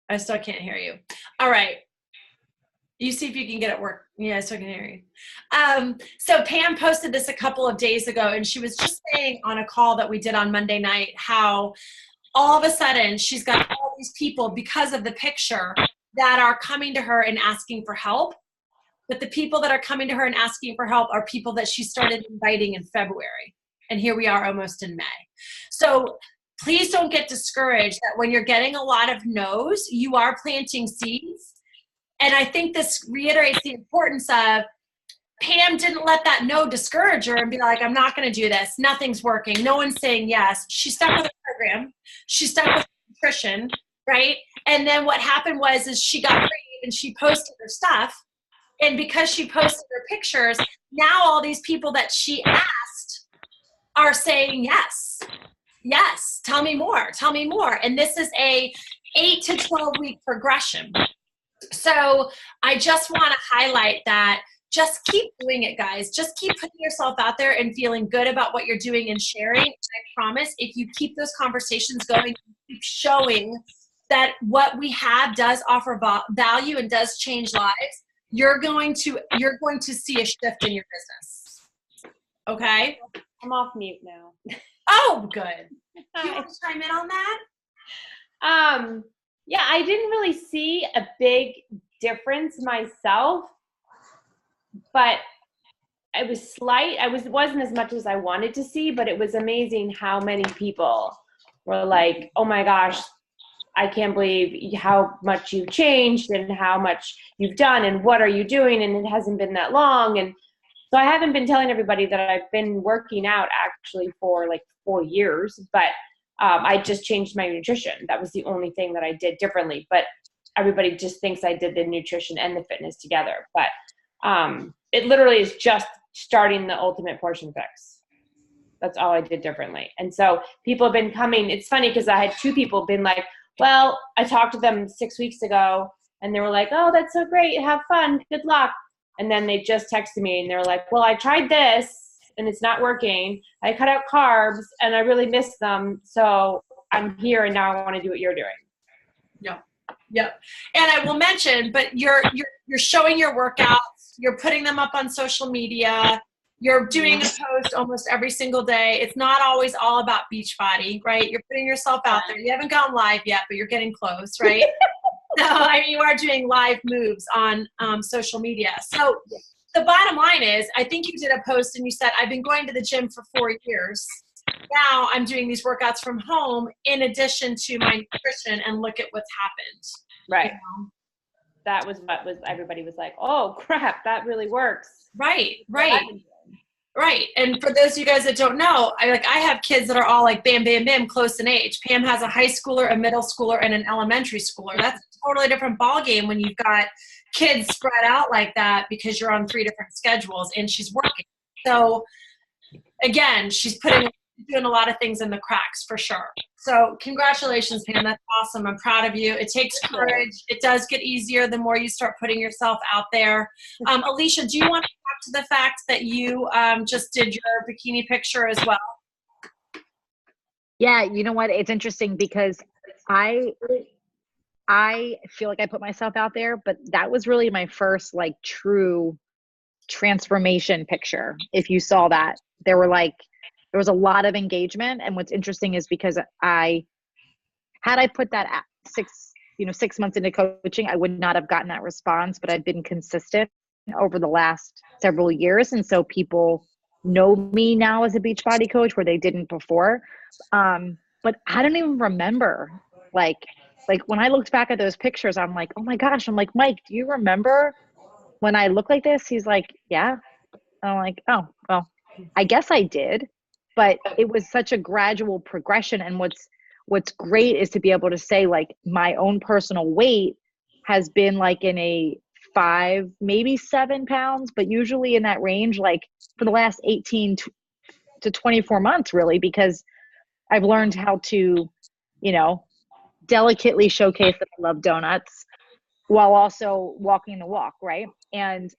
I still can't hear you. All right. You see if you can get it work. Yeah, I still can hear you. So Pam posted this a couple of days ago, and she was just saying on a call that we did on Monday night how all of a sudden she's got all these people because of the picture that are coming to her and asking for help. But the people that are coming to her and asking for help are people that she started inviting in February. And here we are almost in May. So please don't get discouraged that when you're getting a lot of no's, you are planting seeds. And I think this reiterates the importance of Pam didn't let that no discourage her and be like, I'm not going to do this. Nothing's working. No one's saying yes. She stuck with the program. She stuck with nutrition, right? And then what happened is she got brave and she posted her stuff. And because she posted her pictures, now all these people that she asked are saying yes. Yes, tell me more. Tell me more. And this is a 8 to 12 week progression. So I just want to highlight that just keep doing it, guys. Just keep putting yourself out there and feeling good about what you're doing and sharing. I promise if you keep those conversations going, keep showing that what we have does offer value and does change lives, you're going to see a shift in your business. Okay? I'm off mute now. Oh, good. Do you want to chime in on that? Yeah, I didn't really see a big difference myself, but it was slight. It wasn't as much as I wanted to see, but it was amazing how many people were like, oh my gosh, I can't believe how much you've changed and how much you've done and what are you doing, and it hasn't been that long. And so I haven't been telling everybody that I've been working out actually for like 4 years, but I just changed my nutrition. That was the only thing that I did differently. But everybody just thinks I did the nutrition and the fitness together. But it literally is just starting the Ultimate Portion Fix. That's all I did differently. And so people have been coming. It's funny because I had 2 people been like, well, I talked to them 6 weeks ago and they were like, oh, that's so great. Have fun. Good luck. And then they just texted me and they're like, well, I tried this and it's not working. I cut out carbs and I really miss them. So I'm here and now I want to do what you're doing. Yeah. Yep. And I will mention, but you're showing your workouts, you're putting them up on social media, you're doing a post almost every single day. It's not always all about Beachbody, right? You're putting yourself out there. You haven't gone live yet, but you're getting close, right? So I mean, you are doing live moves on social media. So the bottom line is, I think you did a post and you said, I've been going to the gym for 4 years. Now I'm doing these workouts from home in addition to my nutrition, and look at what's happened. Right. You know? That was what was, everybody was like, oh crap, that really works. Right. Right. And for those of you guys that don't know, I have kids that are all like bam, bam, bam, close in age. Pam has a high schooler, a middle schooler, and an elementary schooler. That's a totally different ballgame when you've got kids spread out like that because you're on 3 different schedules and she's working. So again, she's doing a lot of things in the cracks for sure. So congratulations, Pam. That's awesome. I'm proud of you. It takes courage. It does get easier the more you start putting yourself out there. Alicia, do you want to talk to the fact that you just did your bikini picture as well? Yeah, you know what? It's interesting because I feel like I put myself out there, but that was really my first like true transformation picture. If you saw that, there was a lot of engagement. And what's interesting is because I put that at 6 months into coaching, I would not have gotten that response, but I've been consistent over the last several years. And so people know me now as a Beachbody coach where they didn't before. but I don't even remember. Like when I looked back at those pictures, I'm like, oh my gosh. I'm like, Mike, do you remember when I look like this? He's like, yeah. And I'm like, oh, well, I guess I did, but it was such a gradual progression. And what's great is to be able to say, like, my own personal weight has been like in a 5, maybe 7 pounds, but usually in that range, like for the last 18 to 24 months, really, because I've learned how to, delicately showcase that I love donuts while also walking the walk. Right. And,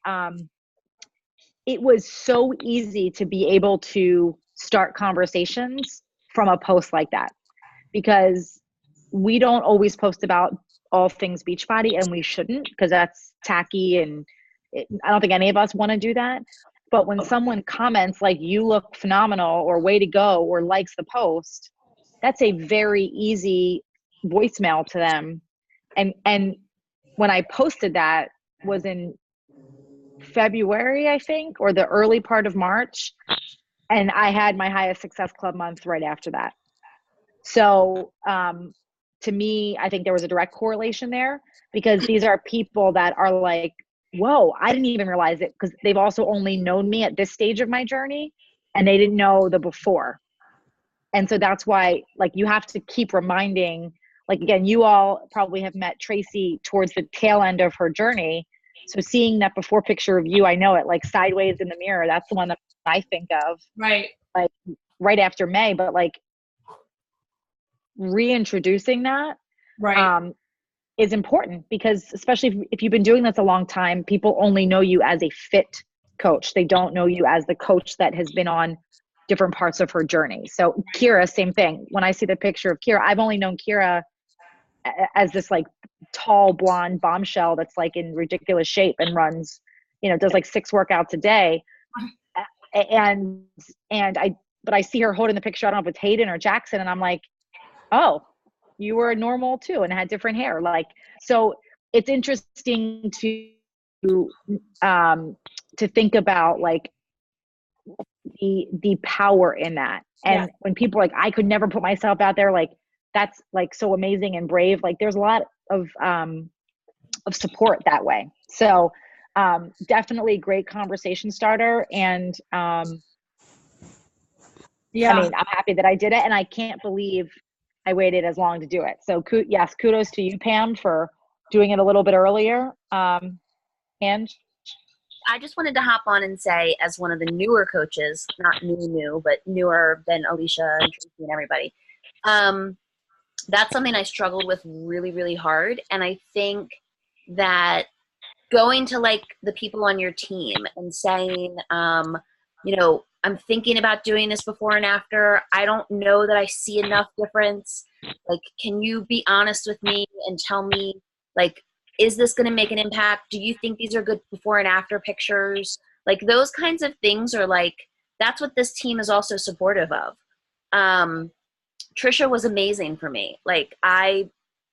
it was so easy to be able to start conversations from a post like that, because we don't always post about all things Beachbody, and we shouldn't, because that's tacky, and I don't think any of us want to do that. But when someone comments like, you look phenomenal, or way to go, or likes the post, that's a very easy voicemail to them. And when I posted that was in February, I think, or the early part of March. And I had my highest success club month right after that. So to me, I think there was a direct correlation there, because these are people that are like, whoa, I didn't even realize it, because they've also only known me at this stage of my journey, and they didn't know the before. And so that's why, like, you have to keep reminding, like, again, you all probably have met Tracy towards the tail end of her journey. So seeing that before picture of you, I know it, like, sideways in the mirror, that's the one that I think of. Right. Like right after May, but like reintroducing that Right. is important, because especially if you've been doing this a long time, people only know you as a fit coach. They don't know you as the coach that has been on different parts of her journey. So Kira, same thing. When I see the picture of Kira, I've only known Kira as this like tall blonde bombshell that's like in ridiculous shape and runs, does like 6 workouts a day. But I see her holding the picture, I don't know if it's Hayden or Jackson, and I'm like, oh, you were normal too and had different hair. Like, so it's interesting to think about like the power in that. And when people are like, I could never put myself out there, like, that's like so amazing and brave. Like, there's a lot of support that way. So definitely great conversation starter. And I mean, I'm happy that I did it, and I can't believe I waited as long to do it. So yes, kudos to you, Pam, for doing it a little bit earlier. And I just wanted to hop on and say, as one of the newer coaches, not new, but newer than Alicia and Tracy and everybody, that's something I struggled with really, really hard. And I think that going to like the people on your team and saying, I'm thinking about doing this before and after. I don't know that I see enough difference. Like, can you be honest with me and tell me, like, is this going to make an impact? Do you think these are good before and after pictures? Like, those kinds of things are like, that's what this team is also supportive of. Trisha was amazing for me. Like, I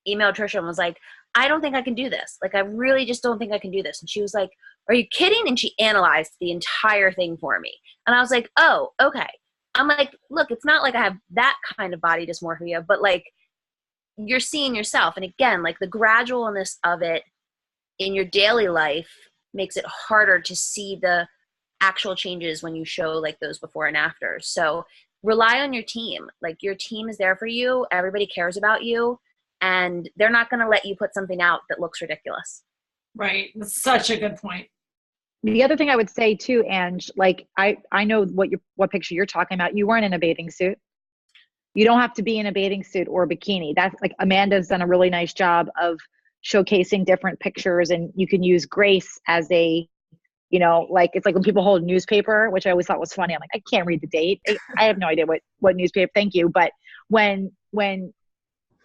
emailed Trisha and was like, I don't think I can do this. Like, I really just don't think I can do this. And she was like, are you kidding? And she analyzed the entire thing for me. And I was like, oh, okay. I'm like, look, it's not like I have that kind of body dysmorphia, but like, you're seeing yourself. And again, like, the gradualness of it in your daily life makes it harder to see the actual changes when you show like those before and after. So rely on your team. Like, your team is there for you. Everybody cares about you, and they're not going to let you put something out that looks ridiculous. Right. That's such a good point. The other thing I would say too, Ange, like, I know what picture you're talking about. You weren't in a bathing suit. You don't have to be in a bathing suit or a bikini. That's like, Amanda's done a really nice job of showcasing different pictures, and you can use Grace as a, like, it's like when people hold newspaper, which I always thought was funny. I'm like, I can't read the date. I have no idea what newspaper. Thank you. But when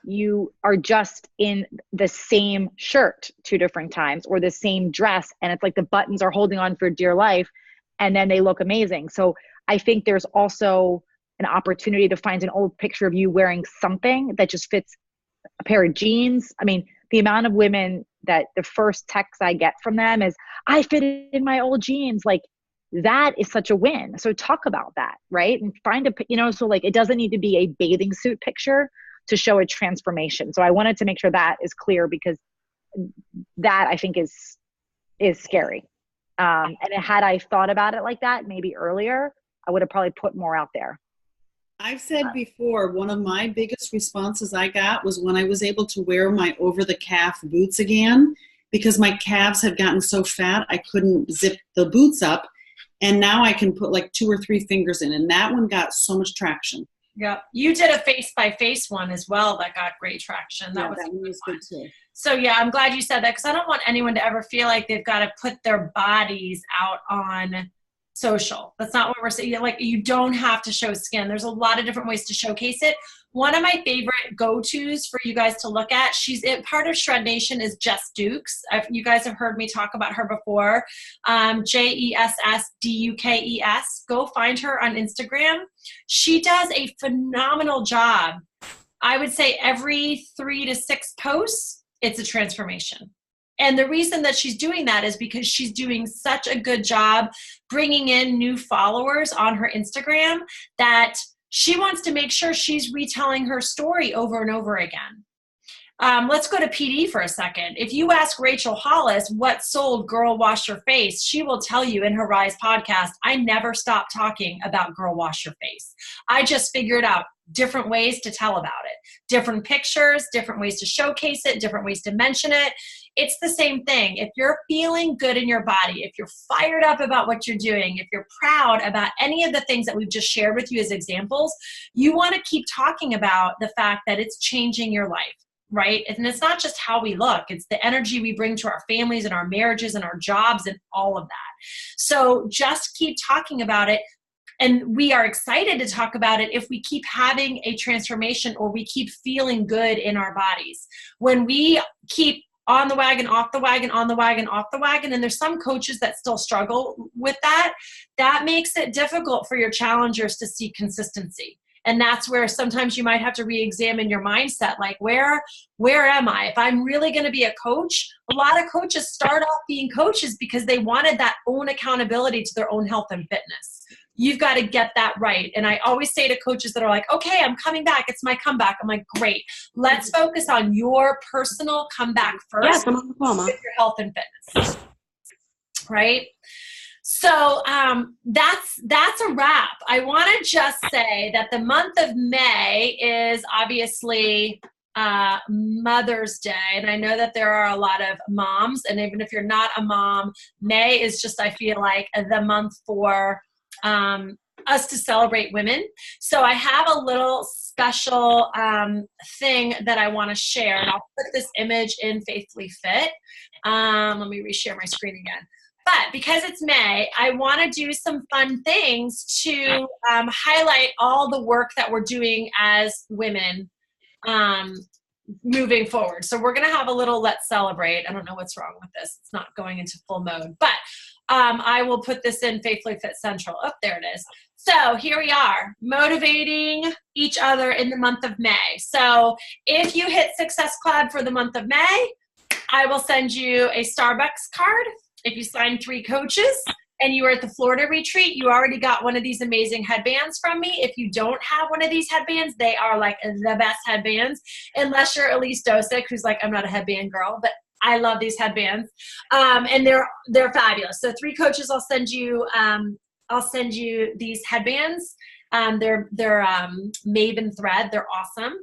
you are just in the same shirt 2 different times, or the same dress, and it's like the buttons are holding on for dear life, and then they look amazing. So I think there's also an opportunity to find an old picture of you wearing something that just fits a pair of jeans. I mean, the amount of women that the first text I get from them is, I fit in my old jeans. Like, that is such a win. So talk about that, right? And find so like, it doesn't need to be a bathing suit picture to show a transformation. So I wanted to make sure that is clear, because that I think is scary. And had I thought about it like that maybe earlier, I would have probably put more out there. I've said before, one of my biggest responses I got was when I was able to wear my over-the-calf boots again, because my calves had gotten so fat I couldn't zip the boots up, and now I can put like 2 or 3 fingers in, and that one got so much traction. Yep. You did a face-by-face one as well that got great traction. That was good too. So yeah, I'm glad you said that, because I don't want anyone to ever feel like they've got to put their bodies out on social. That's not what we're saying. Like, you don't have to show skin. There's a lot of different ways to showcase it. One of my favorite go-tos for you guys to look at, part of Shred Nation, is Jess Dukes. You guys have heard me talk about her before. JessDukes. Go find her on Instagram. She does a phenomenal job. I would say every 3 to 6 posts, it's a transformation. And the reason that she's doing that is because she's doing such a good job bringing in new followers on her Instagram that she wants to make sure she's retelling her story over and over again. Let's go to PD for a second. If you ask Rachel Hollis what sold Girl Wash Your Face, she will tell you in her Rise podcast, I never stopped talking about Girl Wash Your Face. I just figured out different ways to tell about it, different pictures, different ways to showcase it, different ways to mention it. It's the same thing. If you're feeling good in your body, if you're fired up about what you're doing, if you're proud about any of the things that we've just shared with you as examples, you want to keep talking about the fact that it's changing your life, right? And it's not just how we look, it's the energy we bring to our families and our marriages and our jobs and all of that. So just keep talking about it. And we are excited to talk about it if we keep having a transformation or we keep feeling good in our bodies. When we keep on the wagon, off the wagon, on the wagon, off the wagon, and there's some coaches that still struggle with that, that makes it difficult for your challengers to see consistency. And that's where sometimes you might have to re-examine your mindset, like where am I? If I'm really going to be a coach, a lot of coaches start off being coaches because they wanted that own accountability to their own health and fitness. You've got to get that right. And I always say to coaches that are like, okay, I'm coming back. It's my comeback. I'm like, great. Let's focus on your personal comeback first. Yes, I'm on the phone, Mom. With your health and fitness. Right? So that's a wrap. I want to just say that the month of May is obviously Mother's Day. And I know that there are a lot of moms. And even if you're not a mom, May is just, I feel like, the month for us to celebrate women. So I have a little special thing that I want to share, and I'll put this image in Faithfully Fit. Let me reshare my screen again. But because it's May, I want to do some fun things to highlight all the work that we're doing as women moving forward. So we're going to have a little Let's Celebrate. I don't know what's wrong with this. It's not going into full mode. But I will put this in Faithfully Fit Central. Oh, there it is. So here we are, motivating each other in the month of May. So if you hit Success Club for the month of May, I will send you a Starbucks card. If you sign 3 coaches and you were at the Florida retreat, you already got one of these amazing headbands from me. If you don't have one of these headbands, they are like the best headbands, unless you're Elise Dosick, who's like, I'm not a headband girl, but I love these headbands. And they're fabulous. So 3 coaches, I'll send you these headbands. They're Maven thread. They're awesome.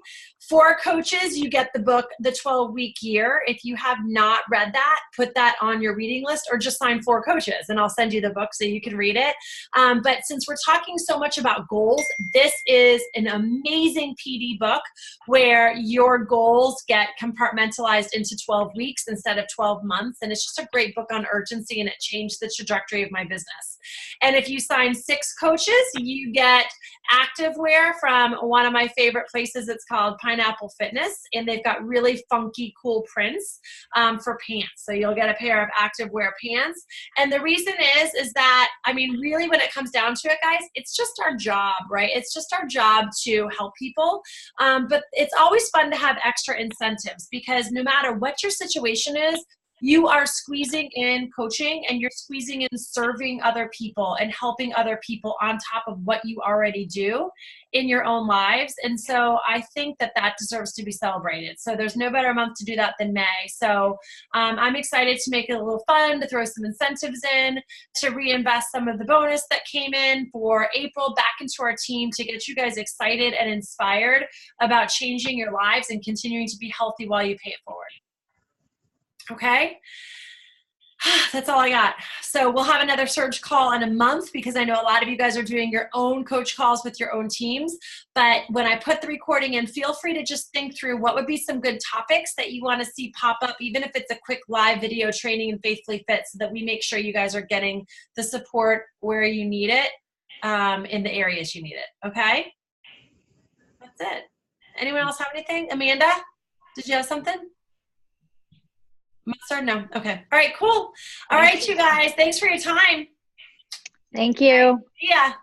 4 coaches, you get the book, The 12-Week Year. If you have not read that, put that on your reading list, or just sign 4 coaches and I'll send you the book so you can read it. But since we're talking so much about goals, this is an amazing PD book where your goals get compartmentalized into 12 weeks instead of 12 months. And it's just a great book on urgency, and it changed the trajectory of my business. And if you sign 6 coaches, you get activewear from one of my favorite places. It's called Pineapple Fitness, and they've got really funky, cool prints for pants. So you'll get a pair of activewear pants. And the reason is that, I mean, really when it comes down to it, guys, it's just our job, right? It's just our job to help people. But it's always fun to have extra incentives, because no matter what your situation is, you are squeezing in coaching and you're squeezing in serving other people and helping other people on top of what you already do in your own lives. And so I think that that deserves to be celebrated. So there's no better month to do that than May. So I'm excited to make it a little fun, to throw some incentives in, to reinvest some of the bonus that came in for April back into our team to get you guys excited and inspired about changing your lives and continuing to be healthy while you pay it forward. Okay? That's all I got. So we'll have another surge call in a month because I know a lot of you guys are doing your own coach calls with your own teams. But when I put the recording in, feel free to just think through what would be some good topics that you want to see pop up, even if it's a quick live video training in Faithfully Fit, so that we make sure you guys are getting the support where you need it, in the areas you need it. Okay? That's it. Anyone else have anything? Amanda, did you have something? Mustard? No. Okay. All right, cool. All right, you guys. Thanks for your time. Thank you. Yeah.